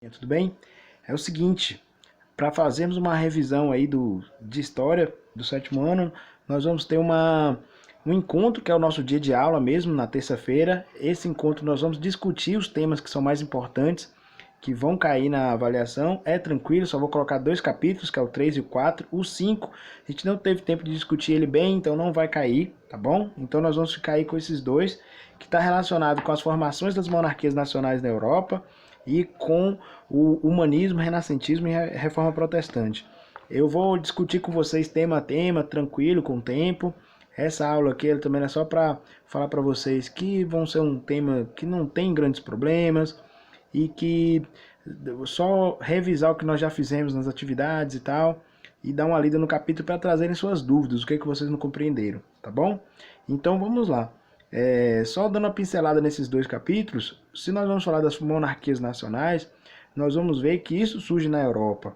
Tudo bem? É o seguinte, para fazermos uma revisão aí de história do sétimo ano, nós vamos ter um encontro que é o nosso dia de aula mesmo, na terça-feira. Esse encontro nós vamos discutir os temas que são mais importantes, que vão cair na avaliação. É tranquilo, só vou colocar dois capítulos, que é o 3 e o 4. O 5, a gente não teve tempo de discutir ele bem, então não vai cair, tá bom? Então nós vamos ficar aí com esses dois, que está relacionado com as formações das monarquias nacionais na Europa e com o humanismo, renascentismo e reforma protestante. Eu vou discutir com vocês tema a tema, tranquilo, com o tempo. Essa aula aqui também é só para falar para vocês que vão ser um tema que não tem grandes problemas e que só revisar o que nós já fizemos nas atividades e tal e dar uma lida no capítulo para trazerem suas dúvidas, o que vocês não compreenderam, tá bom? Então vamos lá. Só dando uma pincelada nesses dois capítulos, se nós vamos falar das monarquias nacionais, nós vamos ver que isso surge na Europa.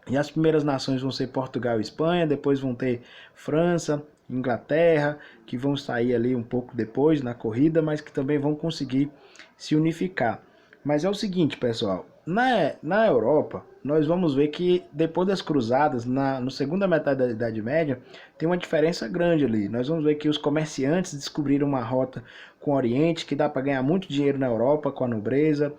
E as primeiras nações vão ser Portugal e Espanha, depois vão ter França, Inglaterra, que vão sair ali um pouco depois na corrida, mas que também vão conseguir se unificar. Mas é o seguinte, pessoal, na Europa, nós vamos ver que depois das cruzadas, no segunda metade da Idade Média, tem uma diferença grande ali. Nós vamos ver que os comerciantes descobriram uma rota com o Oriente, que dá para ganhar muito dinheiro na Europa com a nobreza,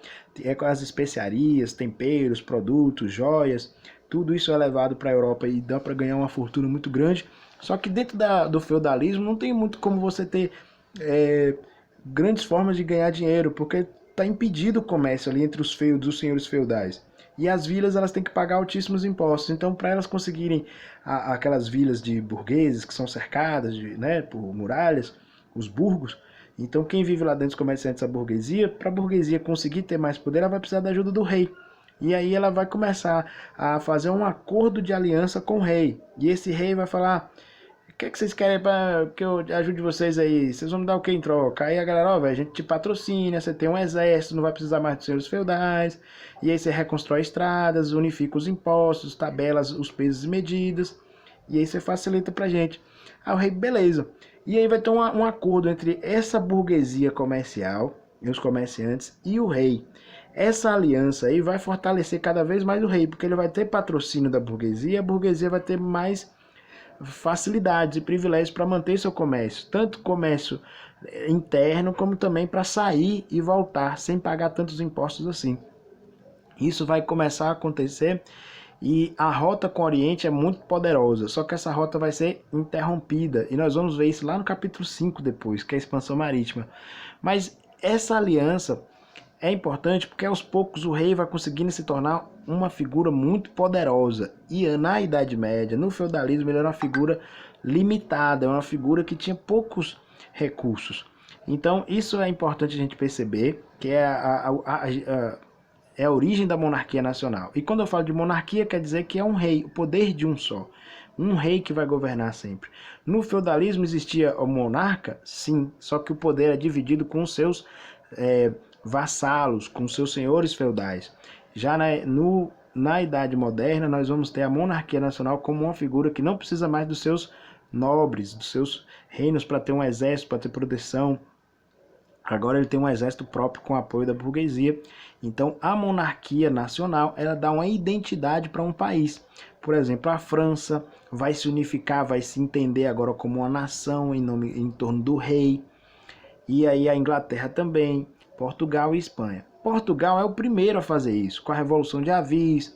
com as especiarias, temperos, produtos, joias, tudo isso é levado para a Europa e dá para ganhar uma fortuna muito grande. Só que dentro do feudalismo não tem muito como você ter grandes formas de ganhar dinheiro, porque está impedido o comércio ali entre os feudos, os senhores feudais. E as vilas elas têm que pagar altíssimos impostos. Então, para elas conseguirem aquelas vilas de burgueses que são cercadas por muralhas, os burgos, então quem vive lá dentro dos comerciantes, a burguesia, para a burguesia conseguir ter mais poder, ela vai precisar da ajuda do rei. E aí ela vai começar a fazer um acordo de aliança com o rei. E esse rei vai falar: o que vocês querem para que eu ajude vocês aí? Vocês vão me dar o que em troca? Aí a galera, ó, velho, a gente te patrocina, você tem um exército, não vai precisar mais dos senhores feudais. E aí você reconstrói estradas, unifica os impostos, tabelas, os pesos e medidas. E aí você facilita pra gente. Aí o rei, beleza. E aí vai ter um acordo entre essa burguesia comercial e os comerciantes e o rei. Essa aliança aí vai fortalecer cada vez mais o rei, porque ele vai ter patrocínio da burguesia, e a burguesia vai ter mais facilidades e privilégios para manter seu comércio, tanto comércio interno como também para sair e voltar sem pagar tantos impostos assim. Isso vai começar a acontecer e a rota com o Oriente é muito poderosa, só que essa rota vai ser interrompida e nós vamos ver isso lá no capítulo 5 depois, que é a expansão marítima. Mas essa aliança é importante porque aos poucos o rei vai conseguindo se tornar uma figura muito poderosa. E na Idade Média, no feudalismo, ele era uma figura limitada, uma figura que tinha poucos recursos. Então isso é importante a gente perceber, que é a origem da monarquia nacional. E quando eu falo de monarquia, quer dizer que é um rei, o poder de um só. Um rei que vai governar sempre. No feudalismo existia o monarca? Sim, só que o poder é dividido com os seus vassalos, com seus senhores feudais. Já na Idade Moderna, nós vamos ter a monarquia nacional como uma figura que não precisa mais dos seus nobres, dos seus reinos para ter um exército, para ter proteção. Agora ele tem um exército próprio com apoio da burguesia. Então a monarquia nacional ela dá uma identidade para um país. Por exemplo, a França vai se unificar, vai se entender agora como uma nação em torno do rei. E aí a Inglaterra também, Portugal e Espanha. Portugal é o primeiro a fazer isso, com a Revolução de Avis,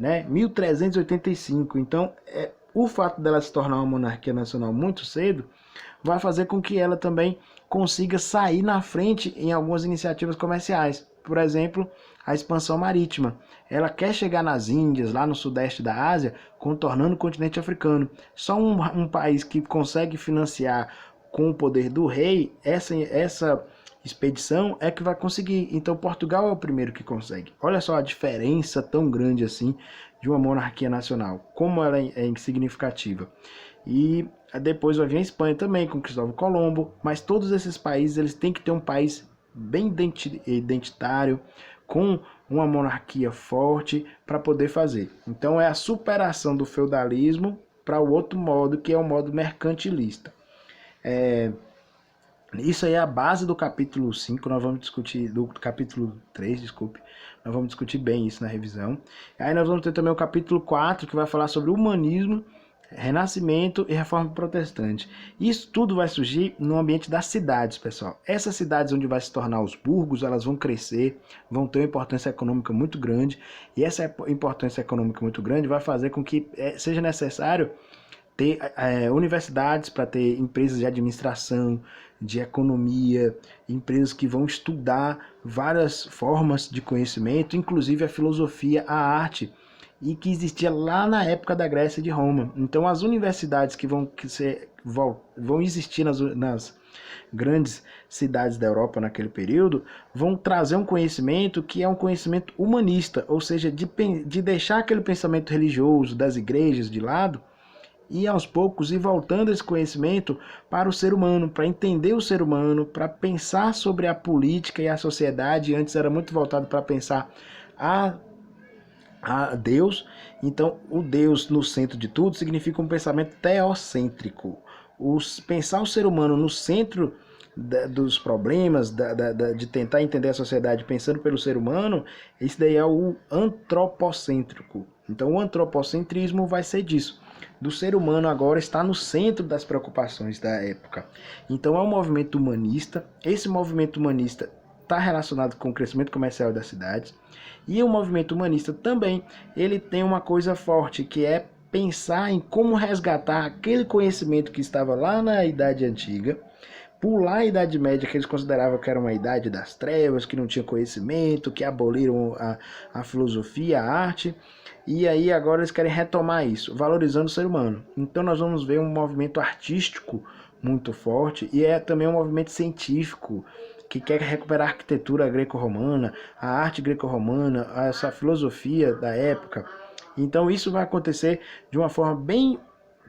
1385. Então, o fato dela se tornar uma monarquia nacional muito cedo vai fazer com que ela também consiga sair na frente em algumas iniciativas comerciais. Por exemplo, a expansão marítima. Ela quer chegar nas Índias, lá no sudeste da Ásia, contornando o continente africano. Só um país que consegue financiar com o poder do rei essa expedição é que vai conseguir. Então Portugal é o primeiro que consegue. Olha só a diferença tão grande assim de uma monarquia nacional, como ela é significativa. E depois vai vir a Espanha também com Cristóvão Colombo, mas todos esses países eles têm que ter um país bem identitário, com uma monarquia forte para poder fazer. Então é a superação do feudalismo para o outro modo, que é o modo mercantilista. Isso aí é a base do capítulo 5. Nós vamos discutir, do capítulo 3, desculpe, nós vamos discutir bem isso na revisão. Aí nós vamos ter também o capítulo 4, que vai falar sobre humanismo, renascimento e reforma protestante. Isso tudo vai surgir no ambiente das cidades, pessoal. Essas cidades onde vai se tornar os burgos, elas vão crescer, vão ter uma importância econômica muito grande, e essa importância econômica muito grande vai fazer com que seja necessário ter universidades para ter empresas de administração, de economia, empresas que vão estudar várias formas de conhecimento, inclusive a filosofia, a arte, e que existia lá na época da Grécia e de Roma. Então as universidades vão existir nas grandes cidades da Europa naquele período, vão trazer um conhecimento que é um conhecimento humanista, ou seja, de deixar aquele pensamento religioso das igrejas de lado, e aos poucos ir voltando esse conhecimento para o ser humano, para entender o ser humano, para pensar sobre a política e a sociedade. Antes era muito voltado para pensar a, a Deus. Então, o Deus no centro de tudo significa um pensamento teocêntrico. Pensar o ser humano no centro dos problemas, de tentar entender a sociedade pensando pelo ser humano, isso daí é o antropocêntrico. Então, o antropocentrismo vai ser disso, do ser humano agora está no centro das preocupações da época. Então é um movimento humanista. Esse movimento humanista está relacionado com o crescimento comercial das cidades. E o movimento humanista também, ele tem uma coisa forte, que é pensar em como resgatar aquele conhecimento que estava lá na Idade Antiga, pular a Idade Média, que eles consideravam que era uma idade das trevas, que não tinha conhecimento, que aboliram a filosofia, a arte, e aí agora eles querem retomar isso, valorizando o ser humano. Então nós vamos ver um movimento artístico muito forte, e é também um movimento científico, que quer recuperar a arquitetura greco-romana, a arte greco-romana, essa filosofia da época. Então isso vai acontecer de uma forma bem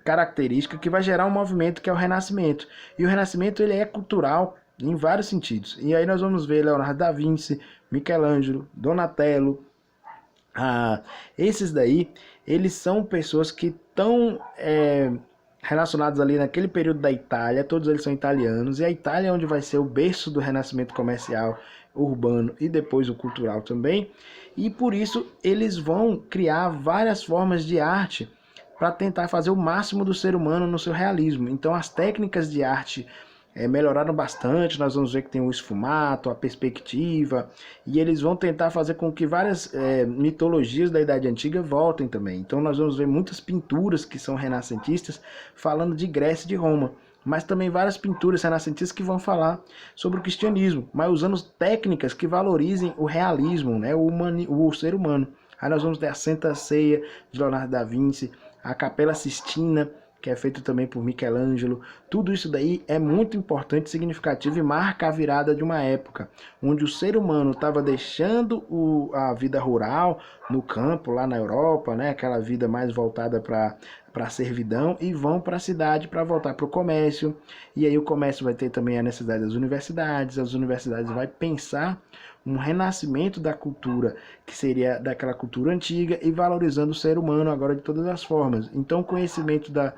característica, que vai gerar um movimento que é o Renascimento. E o Renascimento ele é cultural em vários sentidos. E aí nós vamos ver Leonardo da Vinci, Michelangelo, Donatello. Esses daí, eles são pessoas que estão relacionados ali naquele período da Itália. Todos eles são italianos. E a Itália é onde vai ser o berço do Renascimento comercial, urbano e depois o cultural também. E por isso eles vão criar várias formas de arte para tentar fazer o máximo do ser humano no seu realismo. Então as técnicas de arte melhoraram bastante. Nós vamos ver que tem o esfumato, a perspectiva, e eles vão tentar fazer com que várias mitologias da Idade Antiga voltem também. Então nós vamos ver muitas pinturas que são renascentistas falando de Grécia e de Roma, mas também várias pinturas renascentistas que vão falar sobre o cristianismo, mas usando técnicas que valorizem o realismo, né, o ser humano. Aí nós vamos ter a Santa Ceia de Leonardo da Vinci, a Capela Sistina, que é feito também por Michelangelo. Tudo isso daí é muito importante, significativo, e marca a virada de uma época onde o ser humano estava deixando a vida rural no campo, lá na Europa, né? Aquela vida mais voltada para a servidão, e vão para a cidade para voltar para o comércio. E aí o comércio vai ter também a necessidade das universidades. As universidades vão pensar um renascimento da cultura, que seria daquela cultura antiga, e valorizando o ser humano agora de todas as formas. Então o conhecimento da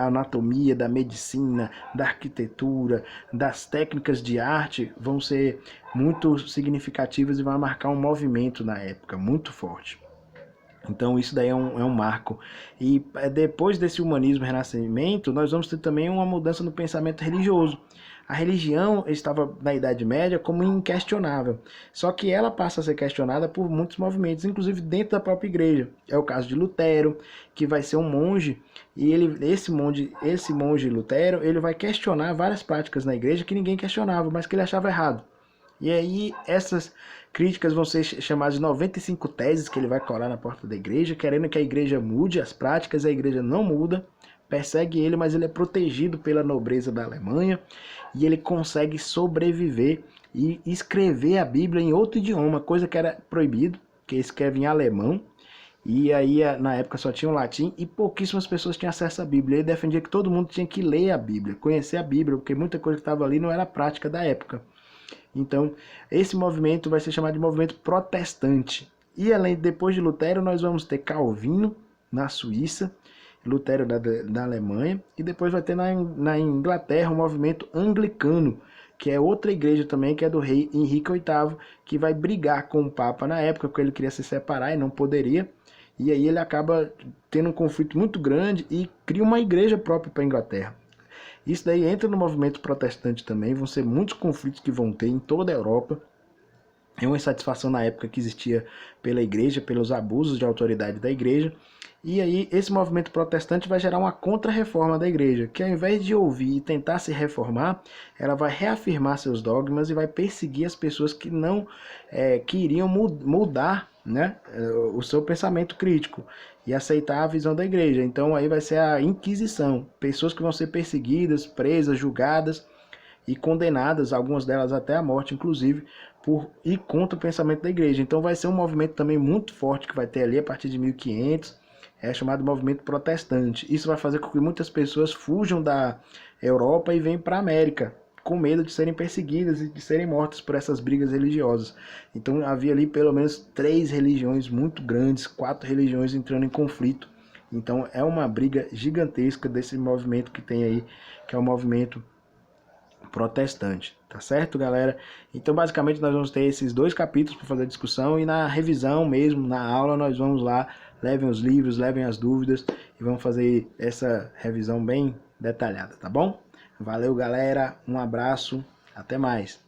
anatomia, da medicina, da arquitetura, das técnicas de arte vão ser muito significativas e vai marcar um movimento na época muito forte. Então isso daí é um marco. E depois desse humanismo renascimento, nós vamos ter também uma mudança no pensamento religioso. A religião estava na Idade Média como inquestionável, só que ela passa a ser questionada por muitos movimentos, inclusive dentro da própria igreja. É o caso de Lutero, que vai ser um monge, e esse monge Lutero, ele vai questionar várias práticas na igreja que ninguém questionava, mas que ele achava errado. E aí essas críticas vão ser chamadas de 95 teses que ele vai colar na porta da igreja, querendo que a igreja mude as práticas. A igreja não muda, persegue ele, mas ele é protegido pela nobreza da Alemanha, e ele consegue sobreviver e escrever a Bíblia em outro idioma, coisa que era proibido, que escreve em alemão. E aí na época só tinha o latim e pouquíssimas pessoas tinham acesso à Bíblia. Ele defendia que todo mundo tinha que ler a Bíblia, conhecer a Bíblia, porque muita coisa que estava ali não era prática da época. Então, esse movimento vai ser chamado de movimento protestante. E depois de Lutero, nós vamos ter Calvino na Suíça, Lutero da Alemanha, e depois vai ter na Inglaterra o movimento anglicano, que é outra igreja também, que é do rei Henrique VIII, que vai brigar com o Papa na época, porque ele queria se separar e não poderia. E aí ele acaba tendo um conflito muito grande e cria uma igreja própria para a Inglaterra. Isso daí entra no movimento protestante também, vão ser muitos conflitos que vão ter em toda a Europa. É uma insatisfação na época que existia pela igreja, pelos abusos de autoridade da igreja. E aí esse movimento protestante vai gerar uma contra-reforma da igreja, que ao invés de ouvir e tentar se reformar, ela vai reafirmar seus dogmas e vai perseguir as pessoas que não queriam mudar, né, o seu pensamento crítico e aceitar a visão da igreja. Então aí vai ser a Inquisição, pessoas que vão ser perseguidas, presas, julgadas e condenadas, algumas delas até à morte, inclusive, por ir contra o pensamento da igreja. Então vai ser um movimento também muito forte que vai ter ali a partir de 1500, é chamado movimento protestante. Isso vai fazer com que muitas pessoas fujam da Europa e venham para a América, com medo de serem perseguidas e de serem mortas por essas brigas religiosas. Então havia ali pelo menos 3 religiões muito grandes, 4 religiões entrando em conflito. Então é uma briga gigantesca desse movimento que tem aí, que é o movimento protestante, tá certo, galera? Então basicamente nós vamos ter esses 2 capítulos para fazer a discussão, e na revisão mesmo, na aula, nós vamos lá, levem os livros, levem as dúvidas e vamos fazer essa revisão bem detalhada, tá bom? Valeu, galera, um abraço, até mais.